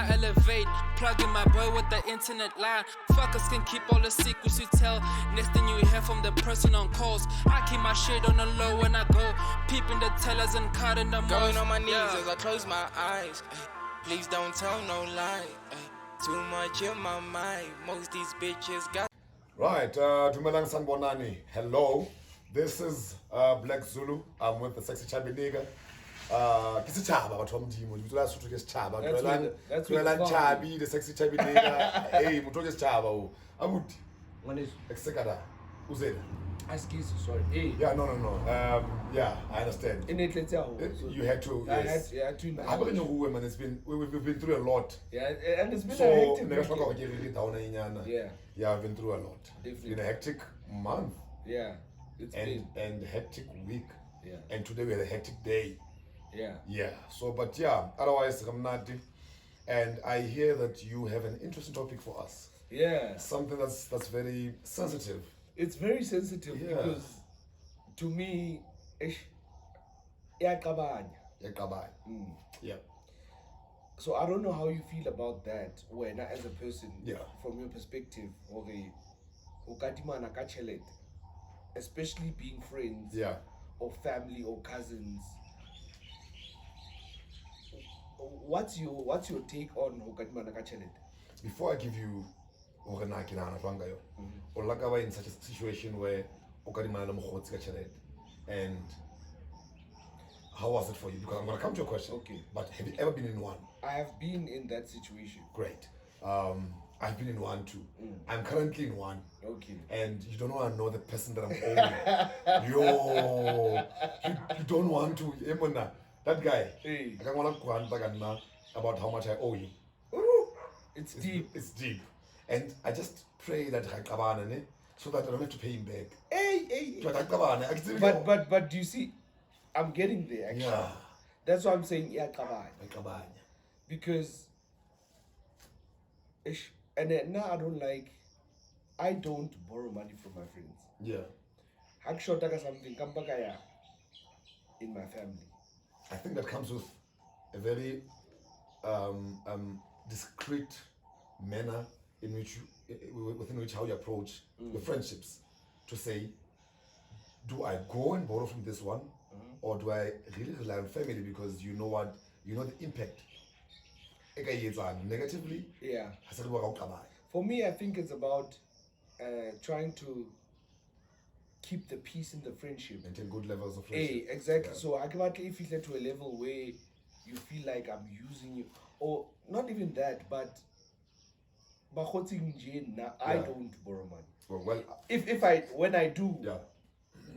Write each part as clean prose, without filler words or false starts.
I elevate. Plugging my bro with the internet line. Fuckers can keep all the secrets you tell. Next thing you hear from the person on calls. I keep my shit on the low when I go. Peeping the tellers and cutting the most. Going on my knees as I close my eyes. Please don't tell no lie. Too much in my mind. Most these bitches got. Right, Dumelang Sanbonani. Hello, this is Blaq Zulu. I'm with the sexy chubby nigga. Kisi Tjhaba batho ba modimo. Di tlola Sotho ke Tjhaba. That's Tjhabi, the sexy chubby nigga. Hey, motho ke Tjhaba o. Abuti. Maneso. Eksekada. Uzela. Excuse you, sorry. Hey. Yeah, no. Yeah, I understand. You had to. Yes. I had to. How about you, man? We've been through a lot. Yeah, and it's been So, a hectic week. Yeah, I've been through a lot. Definitely. Been a hectic month. Yeah, it's been. And hectic week. Yeah. And today we had a hectic day. Yeah. Yeah. So, but yeah, otherwise, I'm not. And I hear that you have an interesting topic for us. Yeah. Something that's very sensitive. It's very sensitive because, to me, iyaqabanya. Yeah. So I don't know how you feel about that when, as a person, from your perspective, especially being friends, or family or cousins. What's your take on Okatimana Kachelet? Before I give you in such a situation where and how was it for you? Because I'm going to come to your question. Okay. But have you ever been in one? I have been in that situation. Great. I've been in one too. I'm currently in one. Okay. And you don't want to know the person that I'm owing. You don't want to. That guy. Hey. I don't want to go about how much I owe you. It's deep. It's deep. And I just pray that so that I don't have to pay him back. Hey. But But do you see, I'm getting there actually. Yeah. That's why I'm saying because and now I don't borrow money from my friends. Yeah. Something in my family. I think that comes with a very discreet manner within which how you approach your friendships, to say, do I go and borrow from this one, or do I really rely on family because you know the impact negatively? Yeah. For me, I think it's about trying to keep the peace in the friendship. Maintain good levels of friendship. Exactly. Yeah. So I can't if you get to a level where you feel like I'm using you, or not even that, but I don't borrow money. Well, when I do,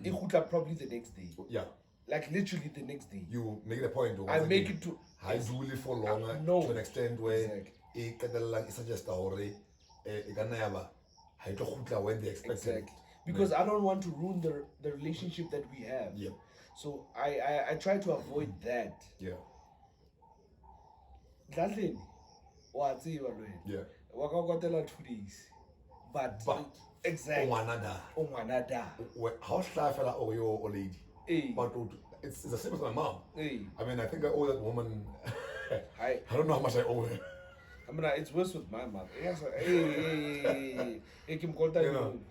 it would probably the next day. Yeah. Like literally the next day. You make the point. I make it to. I do it for longer to an extent where it suggests when they expect it. Because I don't want to ruin the relationship that we have. Yeah. So I try to avoid that. Yeah. Yeah. Waka 2 days. But exactly. How should I feel like your lady? But it's the same as my mom. I mean, I think I owe that woman. I don't know how much I owe her. I mean, it's worse with my mother.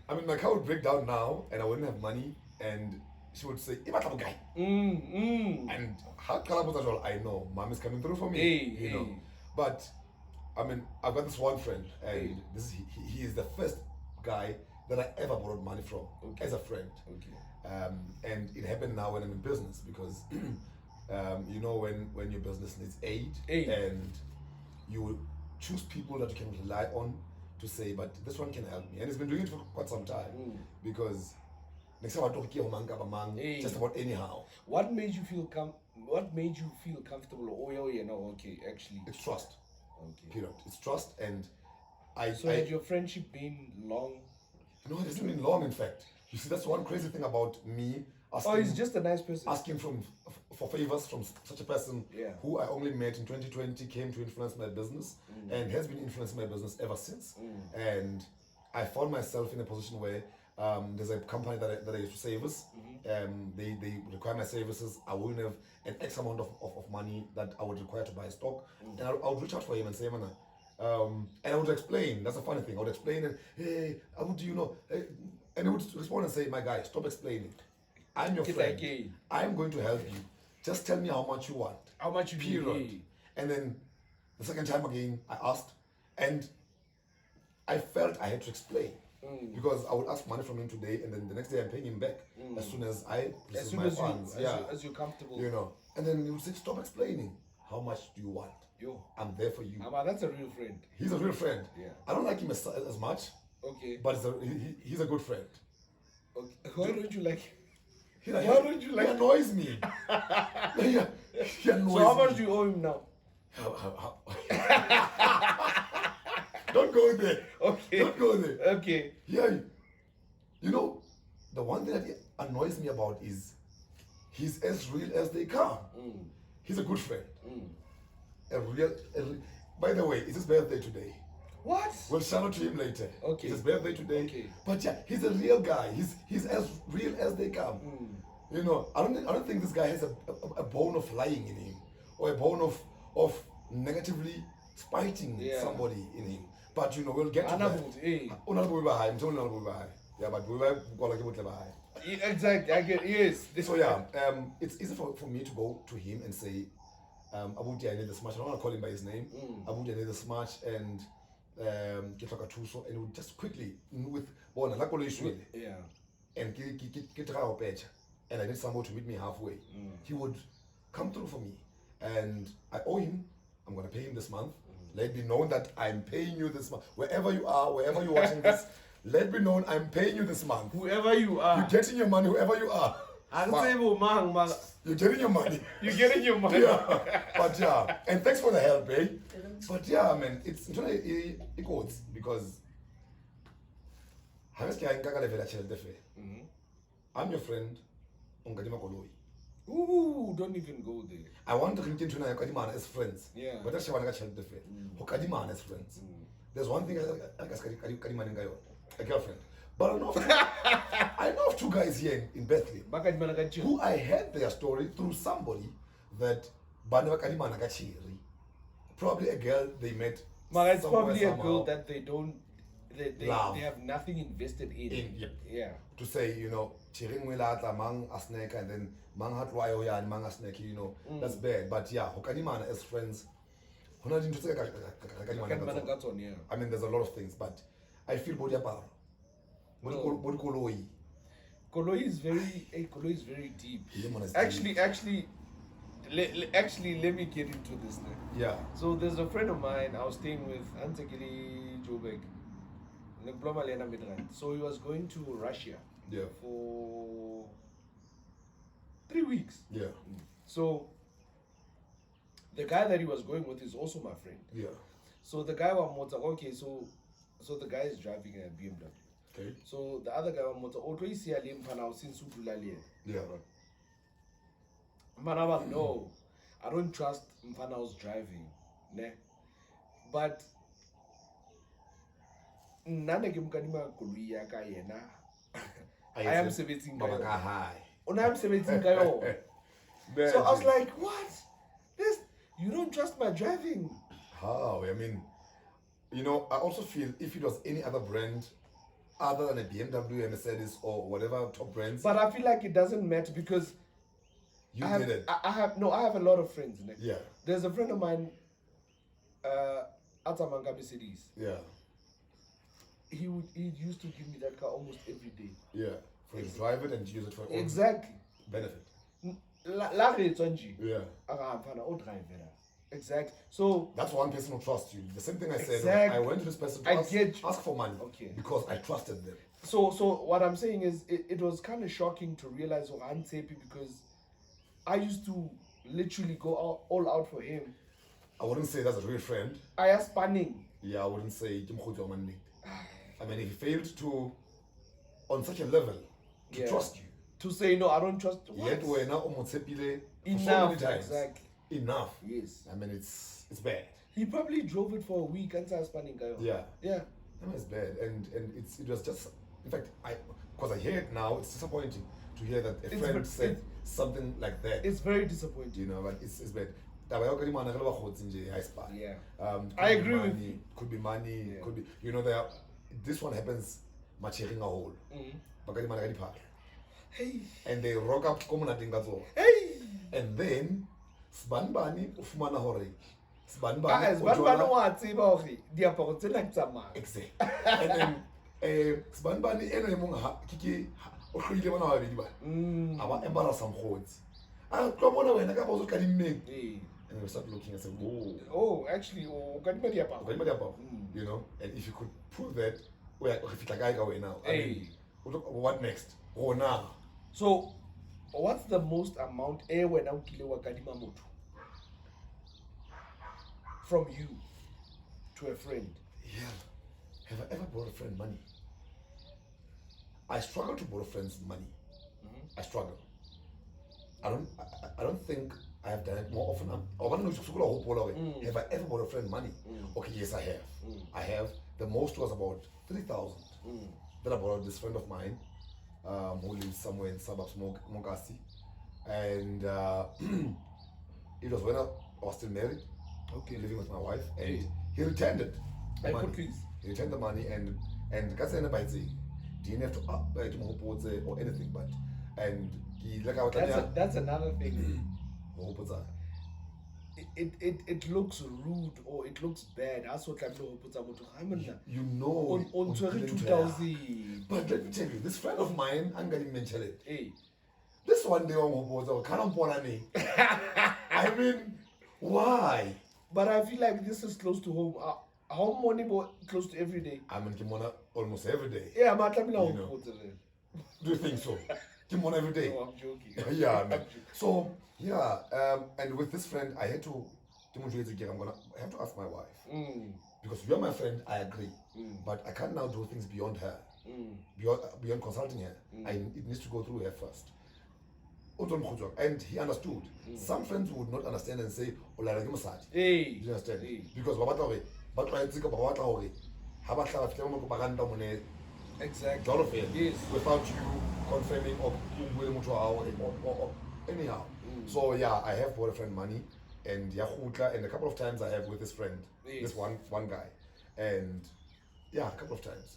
I mean, my car would break down now, and I wouldn't have money, and she would say, guy. And how I know, mom is coming through for me. But I mean, I've got this one friend, and he is the first guy that I ever borrowed money from as a friend. And it happened now when I'm in business because, when your business needs aid, and you choose people that you can rely on to say, but this one can help me. And he's been doing it for quite some time because next time I talk just about anyhow. What made you feel comfortable? Actually, it's trust. Okay. Period. It's trust, and had your friendship been long? No, it hasn't been long. In fact, you see, that's one crazy thing about me. He's just a nice person. Asking for favors from such a person who I only met in 2020, came to influence my business, and has been influencing my business ever since. And I found myself in a position where There's a company that I used to service. They require my services. I wouldn't have an X amount of money that I would require to buy stock. And I would reach out for him and say, man, and I would explain. That's a funny thing. I would explain, and hey, and he would respond and say, my guy, stop explaining. I'm your friend. I'm going to help you. Just tell me how much you want. How much you period. And then the second time again, I asked, and I felt I had to explain. Because I would ask money from him today, and then the next day I'm paying him back as soon as I receive my funds. As you're comfortable. And then he would say, stop explaining. How much do you want? I'm there for you. That's a real friend. He's a real friend. Yeah. I don't like him as much. Okay. But he's a good friend. Okay. Why don't you like him? He annoys me. He annoys so how much do you owe him now? Don't go there. Okay. Don't go there. Okay. Yeah. The one thing that annoys me about is he's as real as they come. He's a good friend. By the way, it's his birthday today. What? We'll shout out to him later. Okay. It's his birthday today. Okay. But yeah, he's a real guy. He's as real as they come. I don't think this guy has a bone of lying in him, or a bone of negatively spiting somebody in him. But we'll get to that. Yeah, but we were exactly. I get yes. So yeah, it's easy for me to go to him and say, Abuti, I need this much. I don't want to call him by his name. Abuti, I need this much, and get like a tuso, and would just quickly with and and I need someone to meet me halfway. He would come through for me, and I owe him. I'm gonna pay him this month. Let me know that I'm paying you this month. Wherever you are, wherever you're watching this, let me know I'm paying you this month. Whoever you are, you're getting your money. Whoever you are, you're getting your money. You're getting your money. Yeah. But yeah, and thanks for the help, eh? But yeah, man, it goes because I'm your friend. Ooh, don't even go there. I want to continue as friends. Yeah. But that's why I got as friends. There's one thing I a girlfriend. But I know of two guys here in Bethlehem who I heard their story through somebody that probably a girl they met. But it's probably a girl that they don't they have nothing invested in. Yeah. To say, mang asneka and then mang hatwayo ya and mang asneka, that's bad. But yeah, hokanimana as friends. I mean, there's a lot of things, but I feel body apart. Koloi is very deep. Actually, let me get into this now. Yeah. So there's a friend of mine I was staying with, Antekili Jobek. So he was going to Russia for 3 weeks. Yeah. So the guy that he was going with is also my friend. Yeah. So the guy was motor. Okay, so the guy is driving a BMW. Okay. So the other guy was motor. Auto is here since Utulali. Yeah. Manaba, no, I don't trust Mfana's driving. Ne? But nane ke mkadima koloi ya ka yena. I am 17 kayo. I am 17 kayo. So I was like, what? You don't trust my driving. How? I mean, I also feel if it was any other brand other than a BMW, a Mercedes, or whatever top brands. But I feel like it doesn't matter because I have a lot of friends. Ne? Yeah. There's a friend of mine at Mangabe cities. Yeah. He used to give me that car almost every day. Yeah. For him to drive it and use it for exactly benefit. Yeah. Exactly. So that's one person who trusts you. The same thing I said. Exactly. I went to this person to ask for money. Okay. Because I trusted them. So what I'm saying is it was kind of shocking to realize I'm happy because I used to literally go all out for him. I wouldn't say that's a real friend. I am spanning. Yeah, I wouldn't say I mean, he failed to, on such a level, to trust you. To say, no, I don't trust you. Yet we're now enough, so many times. Exactly. Enough. Yes. I mean, it's bad. He probably drove it for a week and started spanning. Yeah. Yeah. I mean, it's bad. And it was just, in fact, because I hear it now, it's disappointing to hear that a friend said something like that. It's very disappointing. You know, but it's bad. Yeah. I agree with you. Could be money, could be, you know, this one happens much a hole. Hey. And they rock up communating that's all. Hey. And then Sbanbani ufumana hore. Exactly. And then Sbanbani eno emong kiki ohlile bana ba bedi ba. Aba embarrass some hods. Ah, come on wena ka bozo ka dimmeng. And we start looking and say, oh, actually, you know, and if you could prove that, now, I mean, what next? Oh, now. So, what's the most amount from you to a friend? Yeah. Have I ever borrowed a friend money? I struggle to borrow friends money. I struggle. I don't think I have done it more often. Have I ever borrowed a friend money? Okay, yes, I have. I have. The most was about 3,000 that I borrowed this friend of mine who lives somewhere in suburbs, Mogasi. And it was when I was still married, living with my wife, and he returned it. The money. He returned the money, and didn't have to or anything, but that's another thing. It looks rude or it looks bad. You know, on 2000. But let me tell you, this friend of mine, I'm going to mention it. This one day, I mean, why? But I feel like this is close to home. How many close to every day? I'm in Kimona almost every day. Yeah, I'm at Do you think so? Kimona every day. No, I'm joking. Yeah, man. So yeah, and with this friend, I had to. I have to ask my wife because you are my friend. I agree, but I can't now do things beyond her, beyond consulting her. It needs to go through her first. And he understood. Some friends would not understand and say, "Oh, you understand?" Because exactly. Yes. Without you confirming or anyhow. So yeah, I have borrowed a friend money, and and a couple of times I have with this friend, this one guy, and yeah, a couple of times.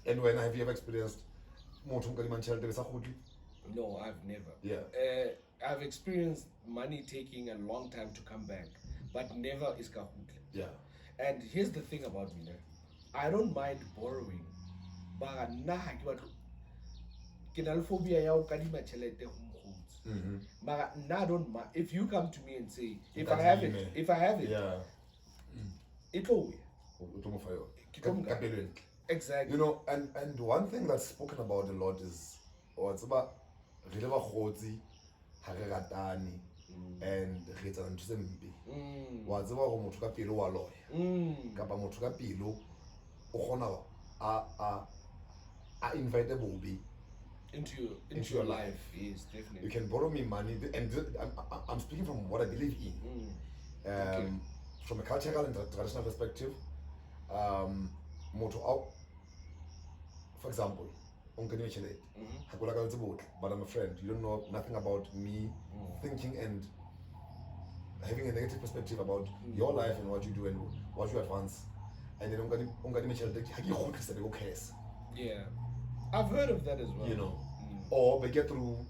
And when have you ever experienced No, I've never. Yeah. I've experienced money taking a long time to come back, but never is kahut. Yeah. And here's the thing about me, I don't mind borrowing, but but I don't mind. If you come to me and say, if I have it, yeah, it's over. Exactly. You know, and one thing that's spoken about a lot is it's about and into your life. Yes, definitely. You can borrow me money, and I'm speaking from what I believe in. From a cultural and traditional perspective, for example, but I'm a friend. You don't know nothing about me thinking and having a negative perspective about your life and what you do and what you advance. And then yeah, I've heard of that as well. You know, or they get through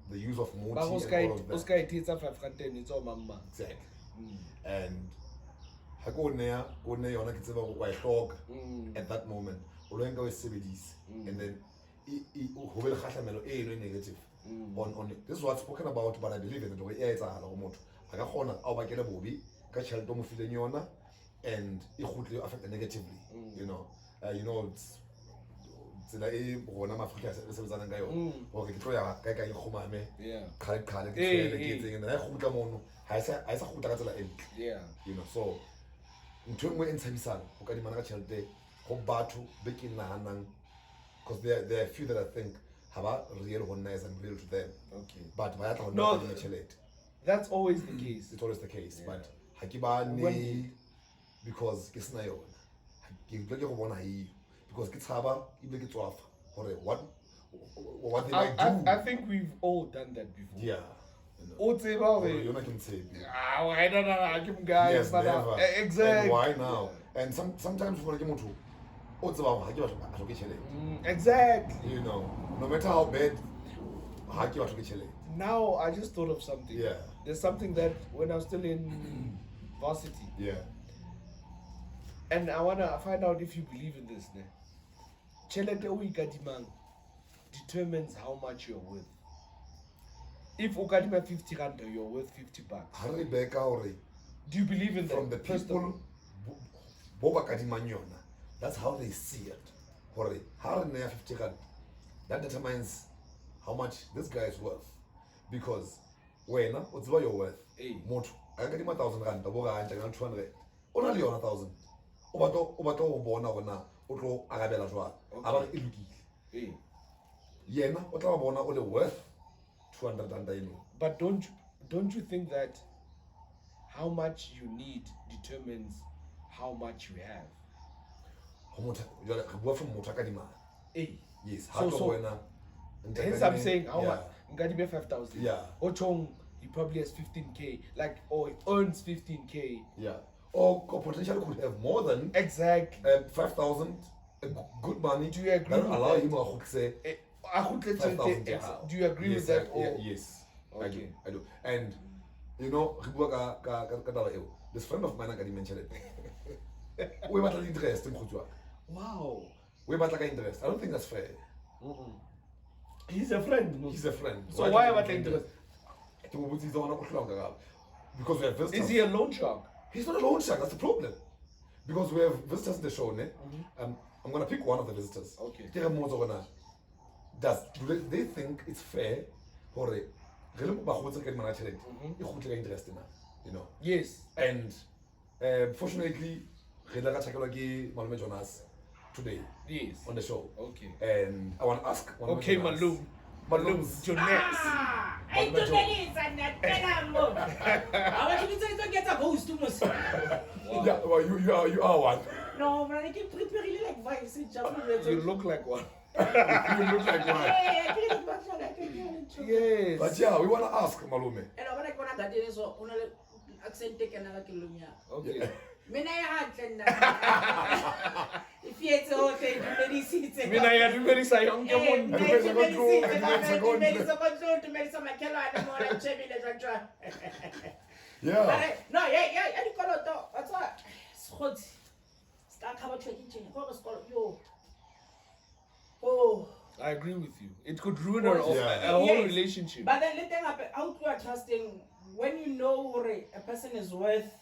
the use of moti and all of that. Exactly. And at that moment, and then negative on it. This is what's spoken about, but I believe in the way it's and it would affect negatively. You know, it's yeah. You know, so because there are few that I think have real honest and real to them. Okay. But no, that's always the case. It's always the case. Yeah. But because it's not because it's what they might do. I think we've all done that before. Yeah. You're not going to say. I don't know. Guys, Yes, never. Exactly. And why now? And sometimes when I get to exactly. you know, no matter how bad, now I just thought of something. Yeah. There's something that when I was still in varsity, yeah, and I wanna find out if you believe in this. Ne? Chelete o ikadimang determines how much you're worth. If ukadima 50 rand, you're worth $50. Do you believe in that? From the people, that's how they see it. How 50 rand, that determines how much this guy is worth. Because when what's what you're worth? Moto, I got him 1,000 rand, the boga 200. Only 1,000. Obato bona ona otlo agabela jwa. Aba ilukile. Yena otla bona only worth 200 rand. But don't you think that how much you need determines how much you have? Yes. Hence I'm saying how much Ngadibe 5,000. Yeah. Ochong he probably has 15k, like, or he earns 15k. Yeah. Or potentially could have more than exactly 5,000. Good money. Do you agree? That allow him to say 5,000. Do you agree with that? Yes. Okay. I do. And you know, this friend of mine I mentioned it. We want an interest in Khutwa. Wow. We want like interest. I don't think that's fair. He's a friend. He's a friend. So why about interest? Because we have visitors. Is he a loan shark? He's not a loan shark. That's the problem. Because we have visitors in the show. I'm gonna pick one of the visitors. Okay. Do they think it's fair? You know. Yes. And fortunately, Jonas today. Yes. On the show. Okay. And I want to ask. Okay, Malum. Malum's Jonas. I don't know. I want you to get a ghost to us. Yeah, well, you are one. No, but I keep preparing like vice. You look like one. You look like one. Yes. But yeah, we want to ask Malume. And I want to go to that. So, accent take another kilometer. Okay. Mina if it's okay, many seats. Mina ya dumeli sa yonke mon. Yeah. No, yeah, you call it. That's what. Schot. Start cover checking. Yo. Oh. I agree with you. It could ruin a whole relationship. But then let them happen. How you are trusting when you know a person is worth.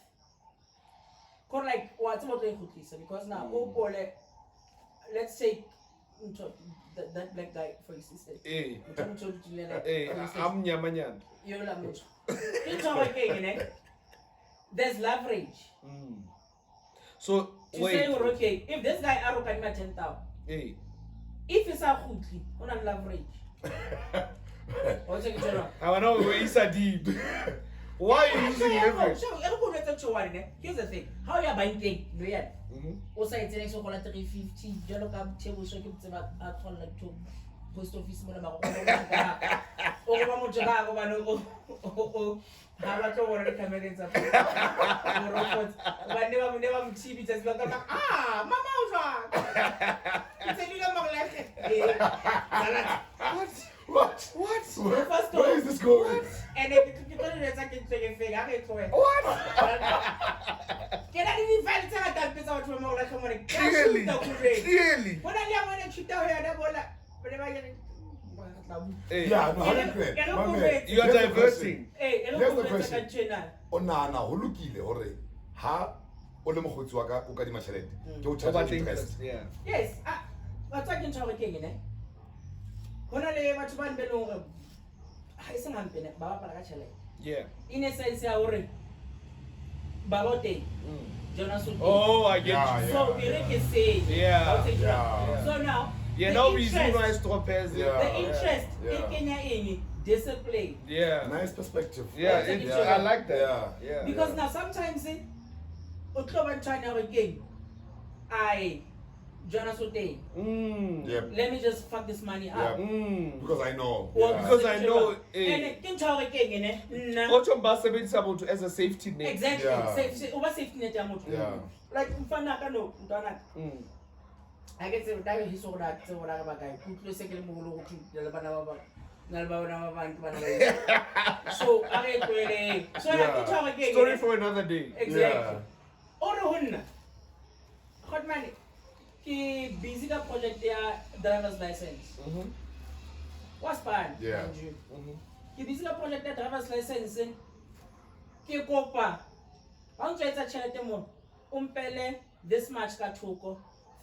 Like what's about because now let's take that black guy for instance. I'm Nyamanyan. There's leverage. So to say okay, if this guy are open 10,000. If it's a hoodly, on a leverage. I know where is a deep. Why are you using leverage? Here's the thing. How are you buying things? Also, it's an extra 350. Jello cab table so you can like to post office. What? Where is this going? And if you don't know exactly what? Can I even find that piece out from like clearly. When I want to shoot out here, Yeah, no, 100%. You are diverting. Here's the question. Onana, holukile, hore. Ha, ole mokgotsi wa ka o ka di machelete. Ke o charge interest. Yeah. Yes. What's I can tell again, eh? Hona le batho ba nbelong re ha se ngampene ba bapala ka tshele. Yeah. In a sense ya hore ba bote. Jonas. Oh, I get you. So we can say Yeah. So now no reason why stropers. The interest in Kenya in discipline. Yeah. Nice perspective. Yeah, I like that. Yeah. Because now sometimes China again, Jonas Otay. Yep. Let me just fuck this money up. Because I know. Or Because I know. And can talk again, as a safety net. exactly. Yeah. Safety net. Yeah. Like mfana no I get to die his own act or whatever guy. Put the second move to the So I get so I can talk again. Story for another day. Exactly. Yeah. Or hot money. He busy the project their driver's license. What's bad? Yeah. He busy the project their driver's license. Ke kopa. How much is a charity mo? Umpele this much ka thoko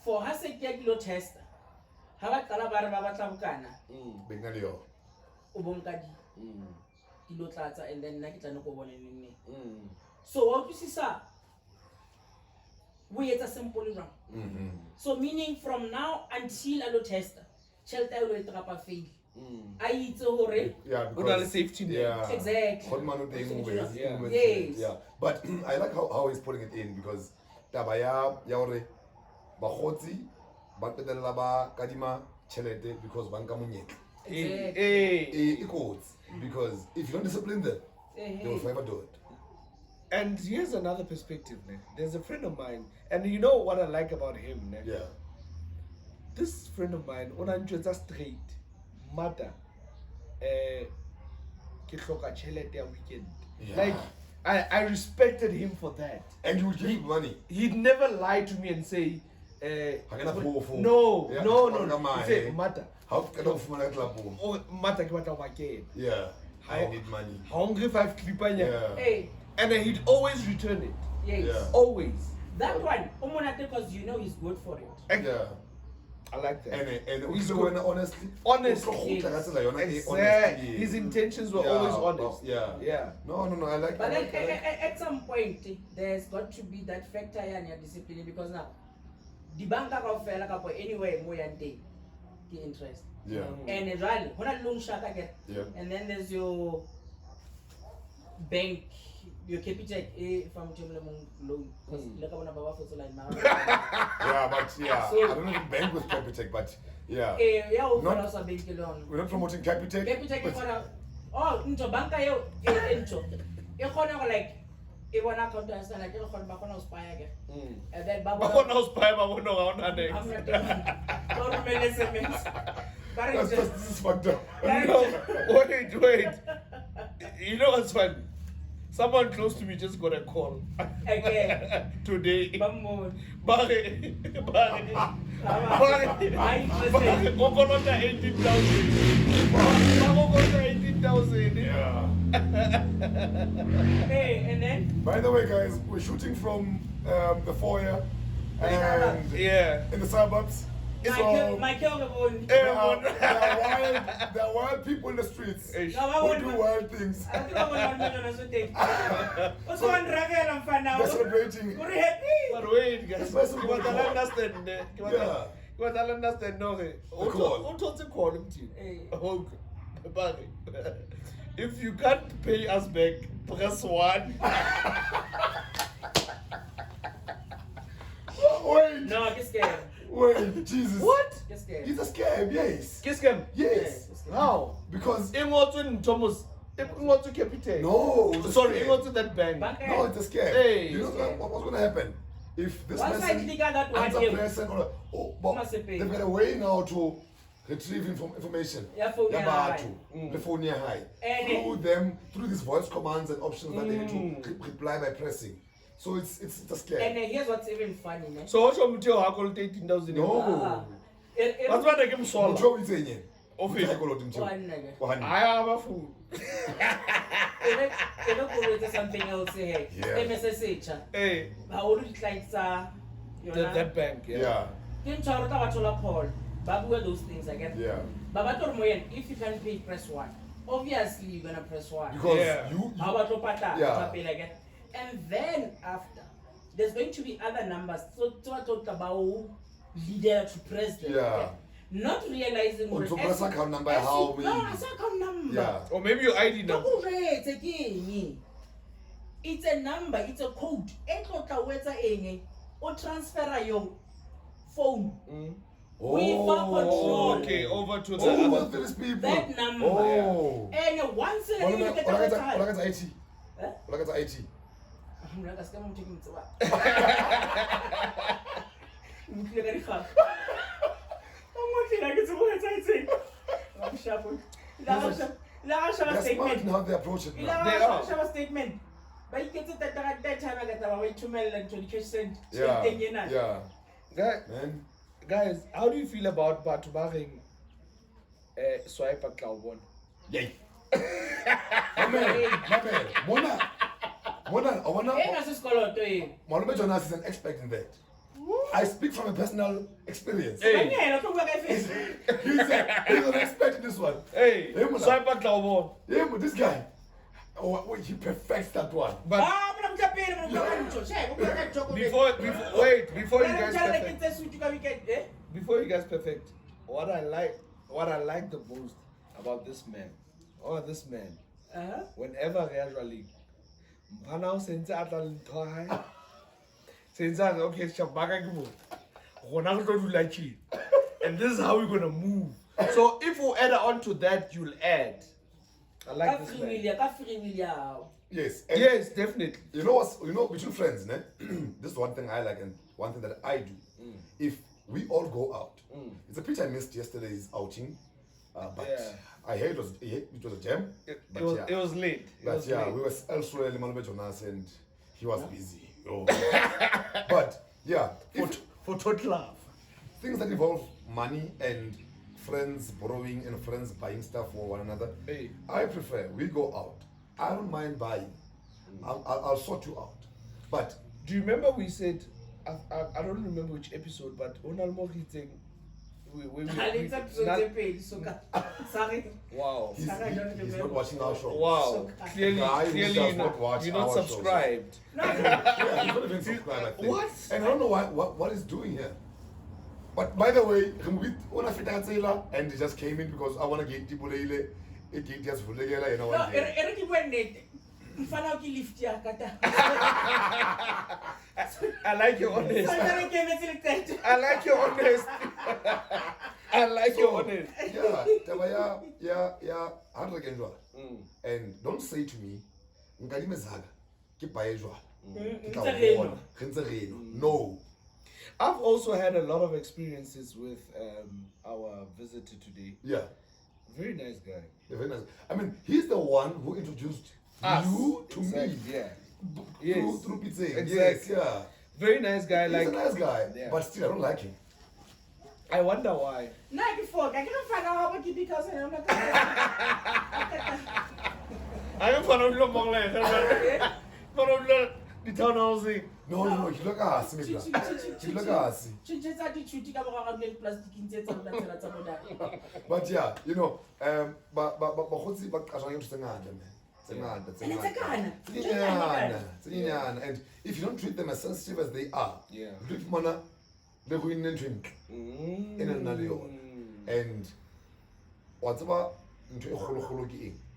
for ha se ke kilo tester. Ha ba qala ba re ba batla bokana. Bengalio. O bonka di. Kilo tlatsa and then nna ke tla no go bona nne. So what you see sir? We it's a simple run. So meaning from now until a lot tester, shelter will trap a fail. I eat so Yeah, because safety net. Yeah. Exactly. Yes. Yeah. But I like how he's putting it in because tabaya yaore bagotsi ba petela ba kadima chelete because banka munyetla. Because if you don't discipline them, they will forever do it. And here's another perspective, ne? There's a friend of mine, and you know what I like about him, ne? Yeah. This friend of mine, on a straight, mother, weekend. Yeah. Like, I respected him for that. And you would give him money. He'd never lie to me and say, no. He said, mother. How can I find that lapo? Oh, mother, what Yeah. I need money. Hungry 5 clipper. Yeah. Hey. And then he'd always return it. Yes. Yeah. Always. That one, because you know he's good for it. Yeah. I like that. And he's good. Honestly. Honestly. Exactly. His intentions were always honest. Yeah. No, I like But that. then at some point, there's got to be that factor in your discipline because now, the bank account anyway more than day, the interest. Yeah. And as well, when I loan shaka get, and then there's your bank, your capital from loan. Yeah, but yeah, So, I don't know if bank with Capitec, but yeah. We're not promoting Capitec. Capitec oh, into banka yo into. You can like you wanna come to understand like you can back on spy again. And then I'm not this is fucked up. Wait. You know what's funny? Someone close to me just got a call today. Yeah. Hey, and then? By the way, guys, we're shooting from the foyer and in the suburbs. So, there are wild people in the streets who do wild things. They're celebrating. But wait, guys. That's You want to understand? You want to understand? No, call if you can't pay us back, press 1. Wait. No, get scared. Wait, Jesus. What? Get scared. He's a scam, yes. Kiss him. Yes. How? Because Thomas. Capital. no, it's a Sorry, scam. that bank. No, it's a scam. Hey. You know what's going to happen? If this Once I person click on that one, answer yeah. person Must have paid. they've got a way now to retrieve information. Yeah, phone near high. The phone near high. And through these voice commands and options that they need to reply by pressing. So it's a scam. And here's what's even funny, man. So what's your material? I call it 18,000. No. That's why they give him swallow. Mucho is in Office. One I have a food. Something else here. Yeah. MSSH. Hey, How would it like that bank. Yeah. Kim Charota Wachola call. Babu those things again. Yeah. Babator Moyen, if you can pay, press 1. Obviously, you're gonna press 1. Because Yeah. you How about Lopata? Yeah. Pay again. And then after, there's going to be other numbers. So I talked about leader to president. Yeah. Not realizing Oh, so press account number how maybe. No, it's account number. Yeah. Or maybe your ID number. It's again. It's a number, it's a code. O transfer yo phone. Oh, We for control. Okay, over to the over other. these people. That number. Oh. And once you get the time. What IT? Huh? What IT? I'm like, I'm taking it away. I'm watching like it's a word I say. I'm sharp. They're smart in how they approach it now. They are. Shower statement. But you get it at that time I got our way to mail and 20 cash cent. Yeah. Man. Guys, how do you feel about Batubaring swipe at Cloudborn? Yay. My man. Mona, I wanna. Malume Jonas is an expert in that. I speak from a personal experience. He's an expert in this one. Hey, Mona. swipe at Cloudborn. Yeah, but this guy, he perfects that one. But before you guys perfect, what I like the most about this man, whenever casually, okay, and this is how we're gonna move. So if we add on to that, you'll add. I like this man. Yes. Yes, definitely. You know, between friends, né? This is one thing I like and one thing that I do. If we all go out, it's a pitch I missed yesterday's outing, but I heard it was a jam. It was late. We were elsewhere in Malume Jonas and he was busy. Oh. But yeah, for total love. Things that involve money and friends borrowing and friends buying stuff for one another, I prefer we go out. I don't mind buying. I'll sort you out. But do you remember we said, I don't remember which episode, but Onalmo thing. Sorry. Wow. He's not watching our show. Wow. Clearly you're not subscribed. Yeah, he's not even subscribed, I think. What? And I don't know what he's doing here. But by the way, and he just came in because I want to get people it just you know. I like your honesty. I like your honesty. I like your honesty. Yeah, 100 and don't say to me, no. I've also had a lot of experiences with our visitor today. Yeah. Very nice guy. Very nice. I mean, he's the one who introduced you to me. Yeah. Through pizza. Exactly. Yes, yeah. Very nice guy. He's a nice guy, but still I don't like him. I wonder why. I can't find out how much because I'm not I am from the townhousing. No, you look at us. You look at us. But yeah, you know, but and if you don't treat them as sensitive as they are, and what's about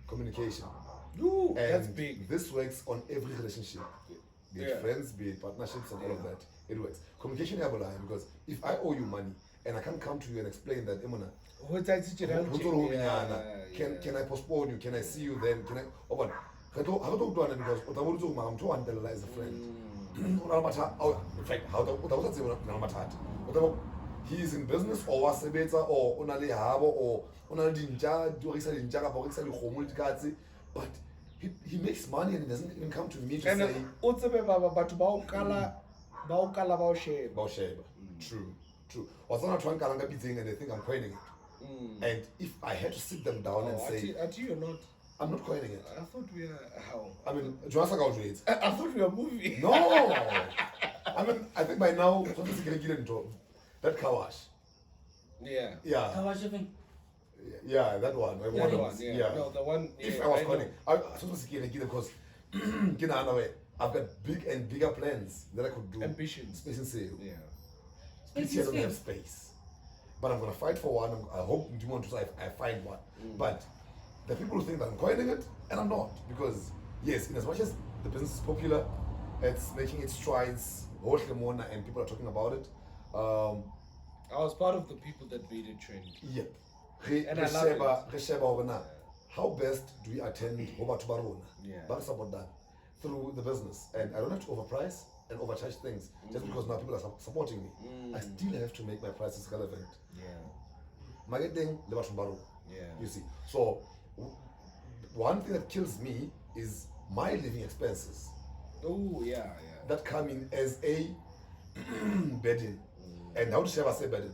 communication. Ooh, and that's big. This works on every relationship, be it friends, be it partnerships, and all of that. It works. Communication because if I owe you money and I can't come to you and explain that, can I postpone you? Can I see you then? Can I? Oh, but because as a friend. In fact, he is in business or was a better or only harbor or but he makes money and he doesn't even come to me to say True. And they think I'm coining it. And if I had to sit them down and say you're not. I'm not coining it. I thought we are how? I mean, I thought we were moving. No. I mean, I think by now that car wash. Yeah. Yeah, that one. Yeah. No, the one. If I was calling, I was supposed to because I've got big and bigger plans that I could do. Ambitions. Space and sale. Yeah. I don't have space. But I'm gonna fight for one. I hope I find one. But the people who think that I'm coining it, and I'm not, because yes, in as much as the business is popular, it's making its strides, and people are talking about it. I was part of the people that made it trend. Yep. And I love it. How best do we attend Hoba Tubarona? Yeah. But support that through the business. And I don't have to overprice and overcharge things just because now people are supporting me. I still have to make my prices relevant. Yeah. Marketing, yeah. You see. So one thing that kills me is my living expenses. Oh yeah. That come in as a burden. And how to share say burden?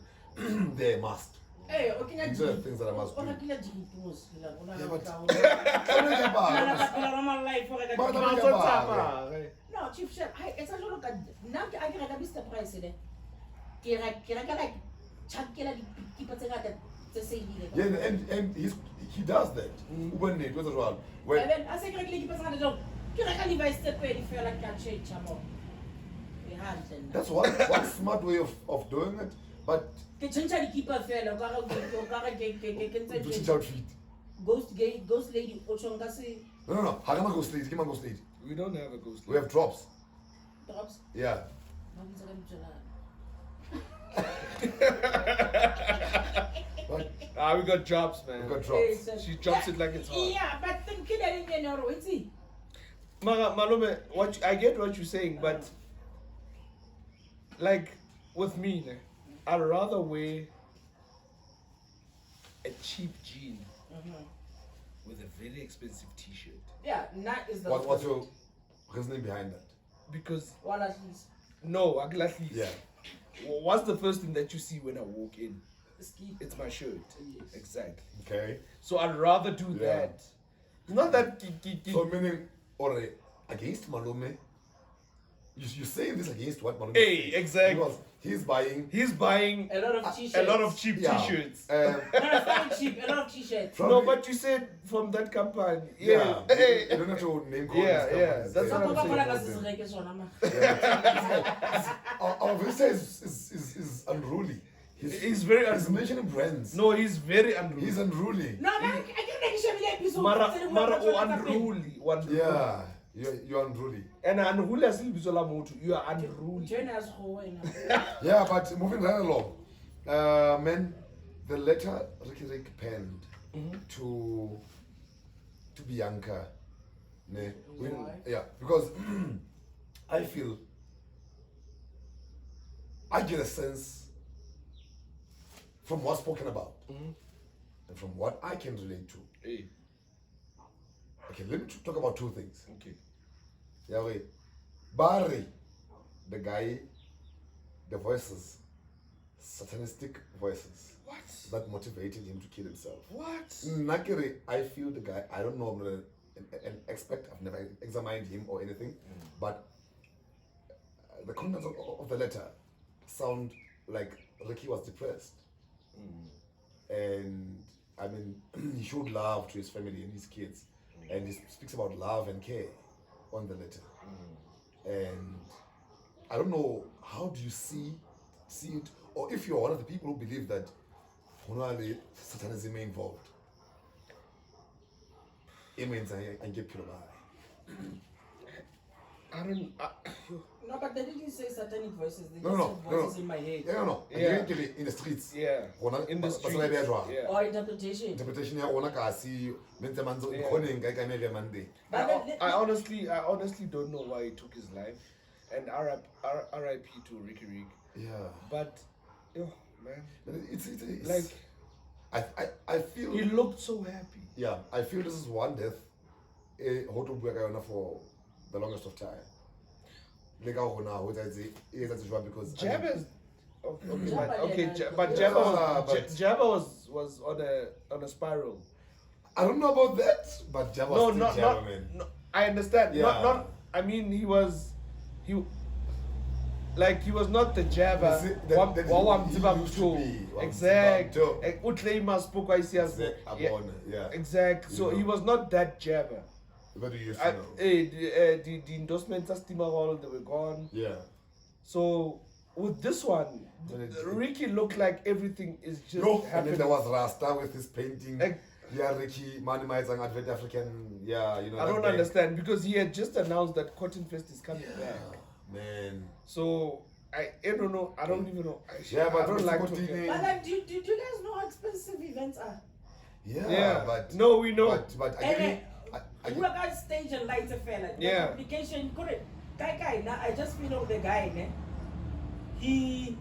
They must. Hey, okay, these are the things that I must do. No, Chief Chef, it's a lot of now I can have Mr. Price in it. Yeah, and he does that. When it was around. When I say, that's one smart way of doing it, but to change out feet. Ghost lady, No. How can I ghost lady? Give me ghost lady. We don't have a ghost lady. We have drops. Drops? Yeah. We got drops, man. We got drops. She drops it like it's hot. Yeah, but think it Malume, I get what you're saying, but like with me, I'd rather wear a cheap jean with a very expensive t-shirt. Yeah, that is the What's your reasoning behind that? Because well, at least. no, at least. Yeah. What's the first thing that you see when I walk in? Ski. It's my shirt. Yes. Exactly. Okay. So I'd rather do that. It's not that. So meaning, or against Malume, you're saying this against what Malume? Hey, exactly. Because he's buying a lot of t-shirts. a lot of cheap t-shirts. Not cheap, a lot of t-shirts. No, but you said from that company. Yeah. Hey. You don't have to name call Yeah. these That's companies. what I'm saying. Our visitor is unruly. He's very He's mentioning brands. No, he's very unruly. He's unruly. No, I can't Mara unruly. Yeah. You're unruly. And unruly as you are unruly. Yeah, but moving right along. Man, the letter Rick penned to Bianca. Yeah, because I feel I get a sense from what's spoken about and from what I can relate to. Hey. Okay, let me talk about two things. Okay. Yeah, wait. Barry, the guy, the voices, satanistic voices. What? That motivated him to kill himself. What? Nakiri, I feel the guy, I don't know, I'm not an expert, I've never examined him or anything, but the contents of the letter sound like Ricky was depressed. And I mean, he showed love to his family and his kids, and he speaks about love and care on the letter. And I don't know, how do you see it, or if you're one of the people who believe that Satanism involved? It means I get killed by. I don't. No, but they didn't say satanic voices. They No. said voices in my head. Yeah. In the streets. Yeah. In the streets. Yeah. Or interpretation. Interpretation ya ona ka see menze manzo ikhoneng ka ka mere mande. I honestly don't know why he took his life, and RIP to Ricky Rick. Yeah. But, man, It's like I feel he looked so happy. Yeah, I feel this is one death. For the longest of time. Because Tjhabster. But but Tjhabster was on a spiral. I don't know about that, but Tjhabster was still Tjhabster, man. No, I understand. Yeah. I mean, he was not the Tjhabster. He used to be. Exactly. Yeah. Exactly. So he was not that Tjhabster. But you used to know. The endorsements are still all, they were gone. Yeah. So with this one, Ricky looked like everything is just And happening. then there was Rasta with his painting. Yeah, Ricky, Manimizing Advent African. Yeah, you know. I don't understand because he had just announced that Cotton Fest is coming back. Man. So I don't know. I don't even know. Yeah, but I don't like Mr. to. Kotini- But like, do you guys know how expensive events are? Yeah, but no, we know. But And again, you got stage and lights affair like Yeah. the application correct. That guy now I just feel of the guy, ne? He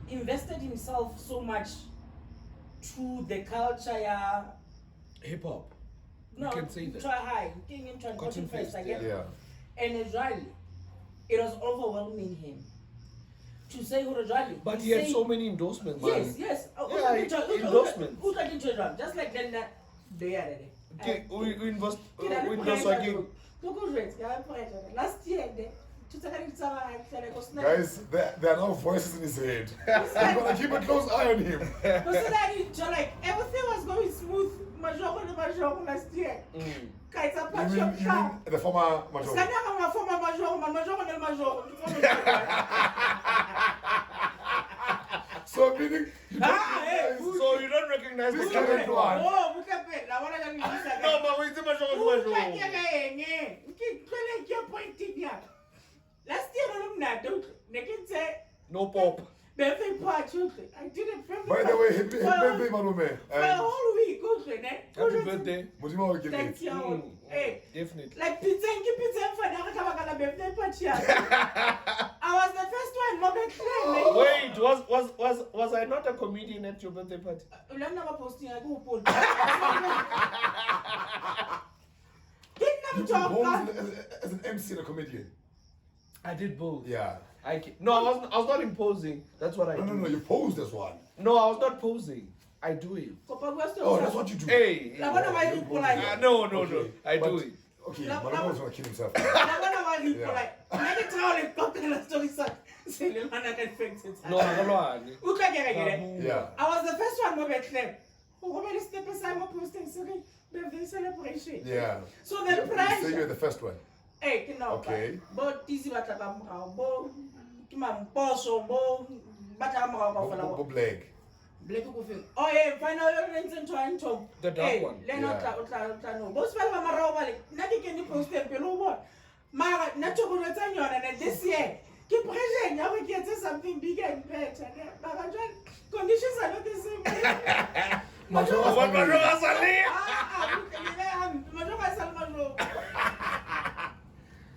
invested himself so much to the culture, yeah. Hip hop. No, can say that. try high, king in Cotton Cotton Fest, Fest, I get. yeah. And Israeli, it was overwhelming him to say who Israeli. But he had so many endorsements. Yes. Endorsements. Who's like into Israel? Just like then they are there. Okay, we invest. We invest again. Last year, Guys, there are no voices in his head. You gotta keep a close eye on him. like everything was going smooth. Major last year. Guys, You mean the former Major? So meaning you don't So you don't recognize This the current current one? one. No, but wait, Last year, no pop. birthday party. I did it for By the way, happy birthday, Malume. for a whole week. Happy birthday. Mujima will give Thank it. you. Hey, Definitely. like pizza for the birthday party. I was the first one. No Wait, was I not a comedian at your birthday party? Didn't You talk posed as an MC and a comedian. I did both. Yeah. I was not imposing. That's what I do. No, you posed as one. No, I was not posing. I do it. Oh, that's what you do. Hey. No. No. Okay, I but- do it. Okay, No, Malume was gonna kill himself. No, Yeah. I was the first one to make claim. Who step aside my posting birthday celebration. Yeah. So the So you're pressure. the first one. Hey, Okay. But this is what I'm about. Kimam Bosso, Bo, Batamara, Blaq. Oh, yeah, final and trying to. The dark one. No, most people are over. Nothing can you post them below what? Mara, not to go to and this year. Keep pressure, now we get something bigger and better. Conditions are not the same.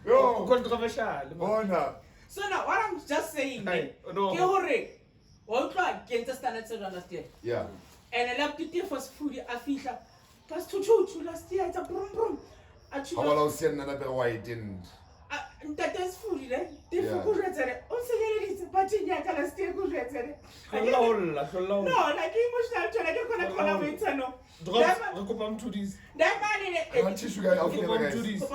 Yo, Controversial. Bona. So now, what I'm just saying, Hey, no. What against the standards of last year? Yeah. And I love to take first food, I feel that. Plus, to last year, it's a brum brum. How about I see another why it didn't? That is food, eh? They Yeah. forgot it. Also, it's a patching, I can stay good. No, like emotional, I don't want to collaborate. No, Drop to this. that man in Come on, tissue guy, I'll Come on, guys. to this. it.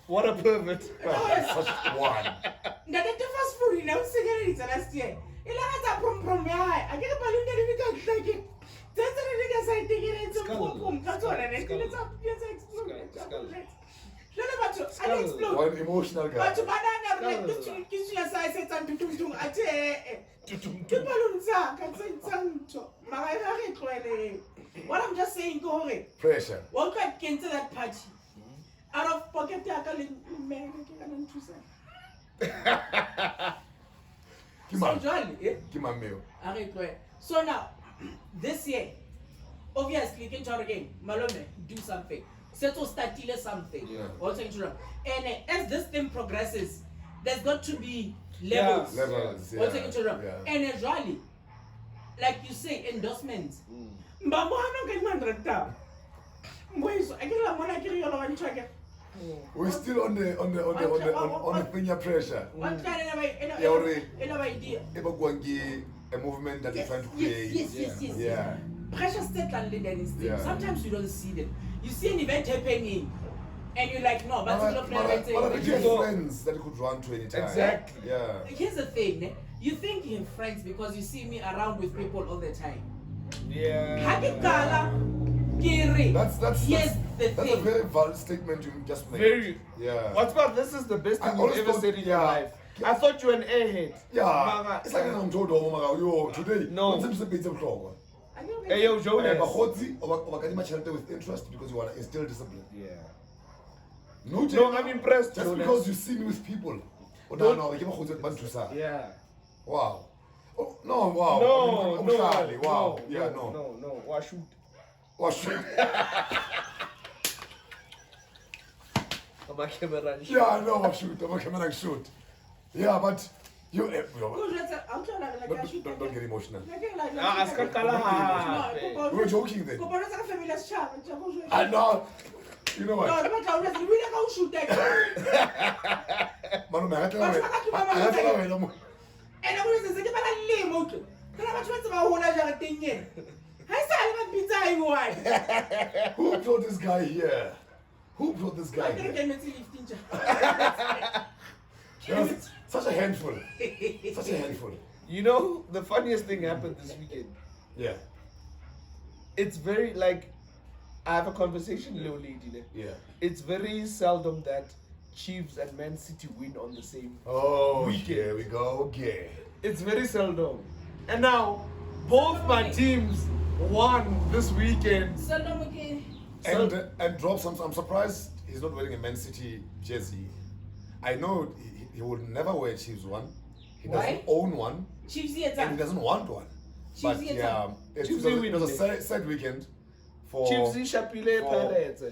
What a pervert. Such one. That the first food in our cigarettes last year. It was a prom. I get a balloon that we can't take it. That's the niggas I think it's a pom. That's all. And it's up. Yes, explode. I explode. One emotional guy. But banana like this to kiss your size and to I what I'm just saying, go away. Pressure. What can get to that party? Out of pocket, man. So now, this year, obviously, you can try again. Malome, do something. Settle start dealing something. Yeah. Also, and as this thing progresses, there's got to be levels. Levels, yeah. Also, Yeah. and as rally, like you say, endorsements. We're still on the finger pressure. What kind Yeah, already. of idea? A movement that is trying to create. Yes. Yeah. Pressure state and leaders. Yeah. Sometimes you don't see them. You see an event happening, and you're like, no, but it's not But I playing. get friends that you could run to any time. Exactly. Yeah. Here's the thing, you think you're friends because you see me around with people all the time. Yeah. Yes, the That's a thing. very valid statement you just made. Very. Yeah. What's about this is the best I thing you've always ever thought- said in your yeah. life. I thought you were an airhead. Yeah. It's like I'm told yo today. No. What's the bit of clock? Hey, yo, Joe. With interest because you want to instill discipline. Yeah. No, No, I'm impressed. Just Jonas. because you see me with people. No, give a Bantusa. Yeah. Wow. Oh, no, wow. Wow. Yeah, no. No. What shoot? I'm a camera. Yeah, no, what shoot? I'm a camera shoot. Yeah, but you. Don't get emotional. We were joking then. I know. You know what? Who brought this guy here? Who brought this guy here? Such a handful. Such a handful. You know, the funniest thing happened this weekend. Yeah. It's very like, I have a conversation with a lady. Yeah. It's very seldom that Chiefs and Man City win on the same weekend. Here we go again. It's very seldom. And now, both my teams won this weekend. And drops. I'm surprised he's not wearing a Man City jersey. I know he will never wear a Chiefs one. He doesn't own one. And he doesn't want one. But yeah, it was a sad weekend for Chiefs Shapile Pirates.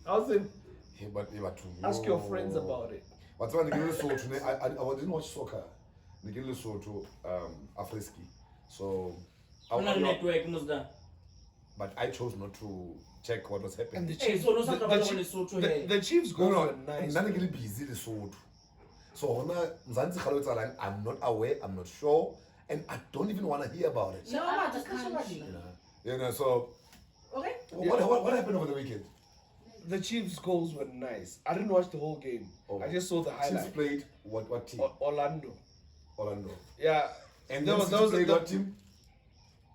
How's it? But Ask your friends about it. But when I didn't watch soccer. I didn't to Afriski. So but I chose not to check what was happening. And the Chiefs go for nice. I'm busy so I'm not aware, I'm not sure, and I don't even want to hear about it. You know, so okay. What happened over the weekend? The Chiefs' goals were nice. I didn't watch the whole game. I just saw the highlights. Chiefs played what team? Orlando. Yeah. And there was what team?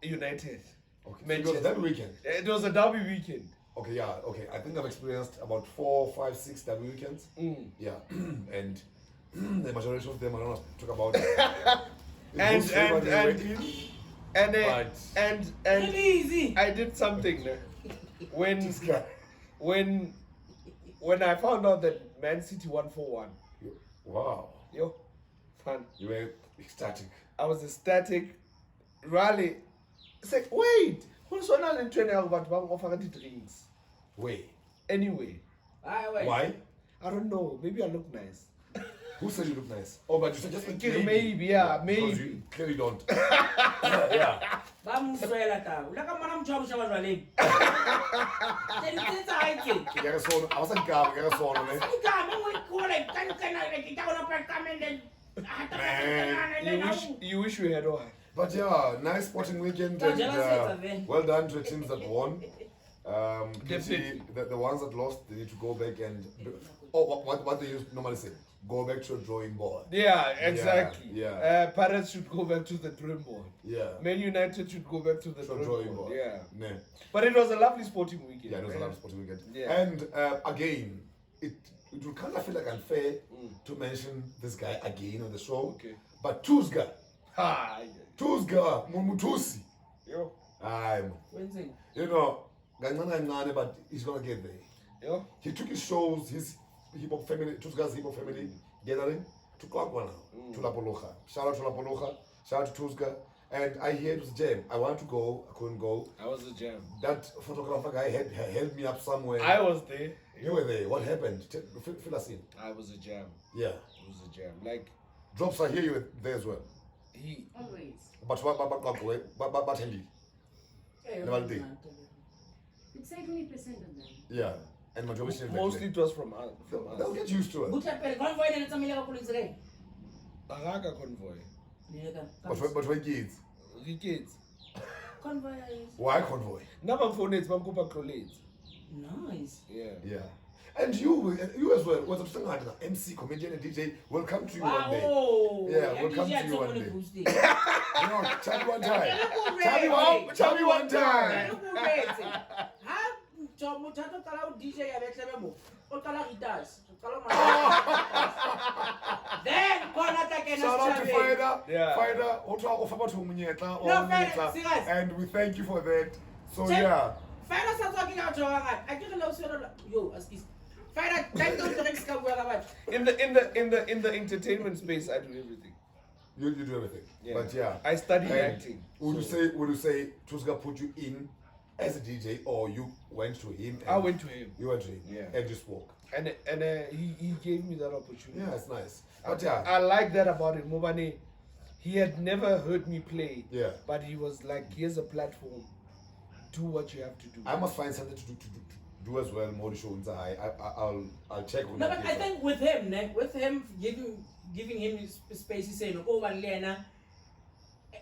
United. Okay. It was that weekend. It was a derby weekend. Okay, yeah, okay. I think I've experienced about 4, 5, 6 derby weekends. Yeah. And the majority of them I don't want to talk about. And I did something when I found out that Man City won 4-1. Wow. Yo, fun. You were ecstatic. I was ecstatic. Really. It's like, wait. Who's on the train about offering the drinks? Wait. Anyway. Why? I don't know. Maybe I look nice. Who said you look nice? Oh, but you said just maybe, yeah, maybe. Because you clearly don't. Yeah. You wish we had one. But yeah, nice sporting weekend. And, well done to the teams that won. The ones that lost, they need to go back and what they normally say, go back to a drawing board. Yeah, exactly. Yeah. Pirates should go back to the drawing board. Yeah. Man United should go back to the drawing board. Yeah. Nah. But it was a lovely sporting weekend. Yeah, it was a lovely sporting weekend. Yeah. And again, it will kind of feel like unfair to mention this guy again on the show. Okay. But Tuzga. Hi. Tuzga Mumutusi. Yo. You know, but he's gonna get there. Yo. He took his shows, his hip hop family, Tuzga's hip hop family gathering to Kwakwa now, to La Polocha. Shout out to La Polocha, shout out to Tuzga. And I heard it was a jam. I wanted to go, I couldn't go. I was a jam. That photographer guy had held me up somewhere. I was there. You were there. What happened? Fill us in. I was a jam. Yeah. It was a jam. Like Drops are here, you were there as well. He always. But Henry. Never did. It's 70% of them. Yeah. And majority mostly it was from us. They'll get used to it. Agaga convoy. But why kids? The kids. Convoy. Why convoy? Number phone is Mamkupa Crolades. Nice. Yeah. Yeah. And you as well. Was a MC, comedian, and DJ. We'll come to you one day. Yeah, we'll come to you one day. No, tell me one time. Tell me one time. Then shout out to Fider. Yeah. Fider, and we thank you for that. So yeah. Fider starts talking out to her. I get a little yo, In the entertainment space, I do everything. You do everything. Yeah. But yeah. I study acting. Would you say Tuska put you in as a DJ, or you went to him? I went to him. You went to him. Yeah. And you spoke. And he gave me that opportunity. Yeah, it's nice. But yeah. I like that about him. Mobane, he had never heard me play. Yeah. But he was like, here's a platform. Do what you have to do. I must find something to do as well. More shows. I'll check on No, that but I think with him giving him his space, he's saying, oh, Lena,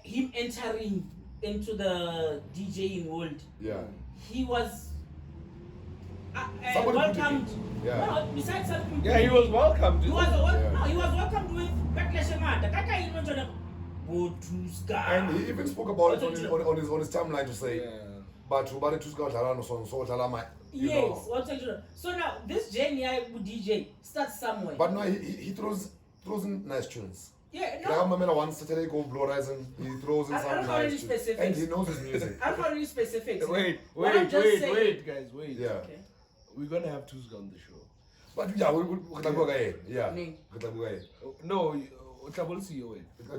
him entering into the DJing world. Yeah. He was Somebody put it welcomed. in. Yeah. No, besides something. Yeah, he was welcomed. He was Yeah. no, he was welcomed with backlash and mad. That guy even told him, go to Sky. And he even spoke about it on his timeline to say, Yeah. but Ubari Tuska Dhalano so Dhalama. Yes, what tell you. So now this Genia DJ starts somewhere. But no, he throws in nice tunes. Yeah, I no. remember one Saturday go Blue Horizon, he throws in I some don't know any nice tunes. specifics. And he knows his music. I'm not really specific. Wait, What I'm just saying- guys, wait. Yeah. Okay. We're gonna have Tuska on the show. But yeah, we go ahead. Yeah. Me. We go ahead. No, Trouble see you. Why?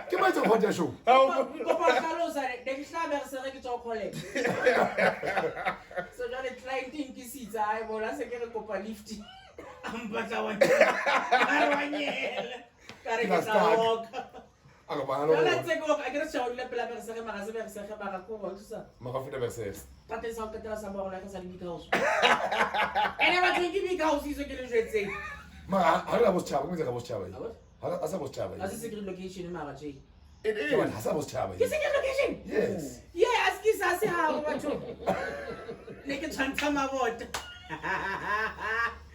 Give me the hot show. So jwale client e nkisitse a e bona se ke re kopa lift a mpatla wa ka re ke tla walk I go buy jwale another tse go a ke re shaolle pela be re se mara se be re se mara ko go tsa Magafita verses. pate sa ka tla sa ba bona ka sa big house ene ba tsengi big house iso ke le jwetse How did I was Chaba? Who's I was Chaba? What? How was Chaba? a se secret location mara je It is. How was Chaba? ke secret location Yes. yeah ask is a se ha ba batho ne ke tshwantsa mabota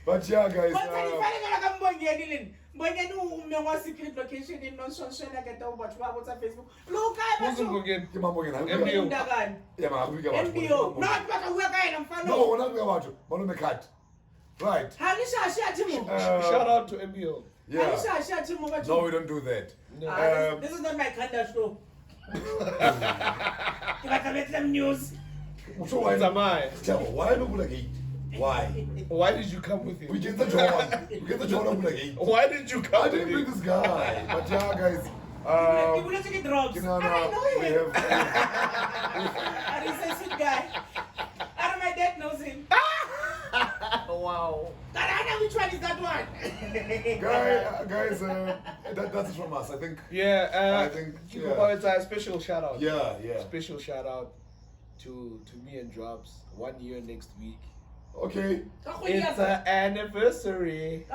But yeah, guys. secret location in non-social Facebook. Who's again? Come on, again. MBO. Yeah, man. We got MBO. No, not about you. Malume cat. Right. Shout out to MBO. Yeah. No, we don't do that. This is not my kind of show. News. So why? Samai. Why no Blaq Gate? Why? Why did you come with him? We get the John. We get the John on Blaq Gate. Why did you come I with didn't bring him? this guy. But yeah, guys. People don't take drugs. You know, I know we him. have. He's a sweet guy. And my dad knows him. Wow. God, I know which one is that one. Guys, that's it from us. I think. Yeah, I think. It's a special shout out. Yeah. Special shout out to me and Drops. 1 year next week. Okay. It's an anniversary.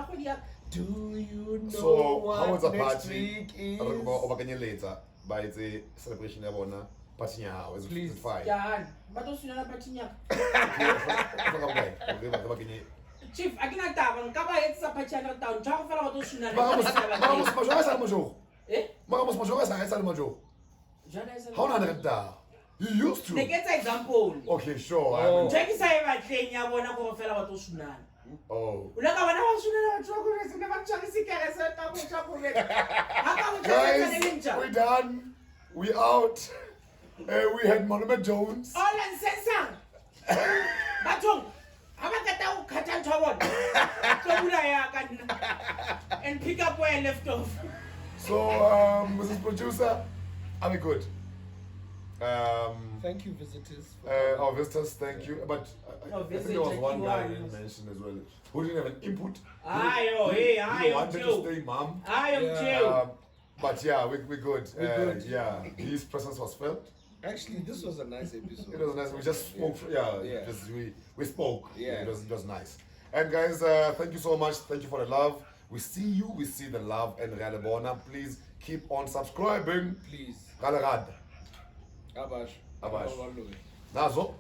Do you know So what how was the next party? week is? Later, by the celebration of honor. Party now. Is Please. it fine? Jahan, but don't you know about Tinya? Chief, I cannot tell. Kaba it's a pachana town. Chaka fella don't you know? Vamos jogar essa majo. Eh? Vamos jogar essa majo. How na nda? You used to. They get example. Okay, sure. Oh. Check this out about Kenya. Bona ko fella ba to sunana. Oh. Ulaka bana ba sunana ba tsoko re se ba tsaka sikere se ta mo tsako re. Haka mo Guys, we done. We out. We had Monument Jones. all and sensang. Batong. Haba kata o khata ntwa bona. Go bula ya ka nna. And pick up where I left off. So, Mrs. Producer, are we good? Thank you, visitors. Our visitors, thank you. But I think there was one guy you mentioned as well who didn't have an input. He wanted to stay mum. I am Joe. But yeah, we're good. We're good. Yeah, his presence was felt. Actually, this was a nice episode. It was nice. We just spoke. Yeah. Just we spoke. Yeah. It was nice. And guys, thank you so much. Thank you for the love. We see you. We see the love. And Galebona, please keep on subscribing. Please. Galerad. Abash. Abash. Nazo.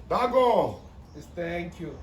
Dango. Thank you.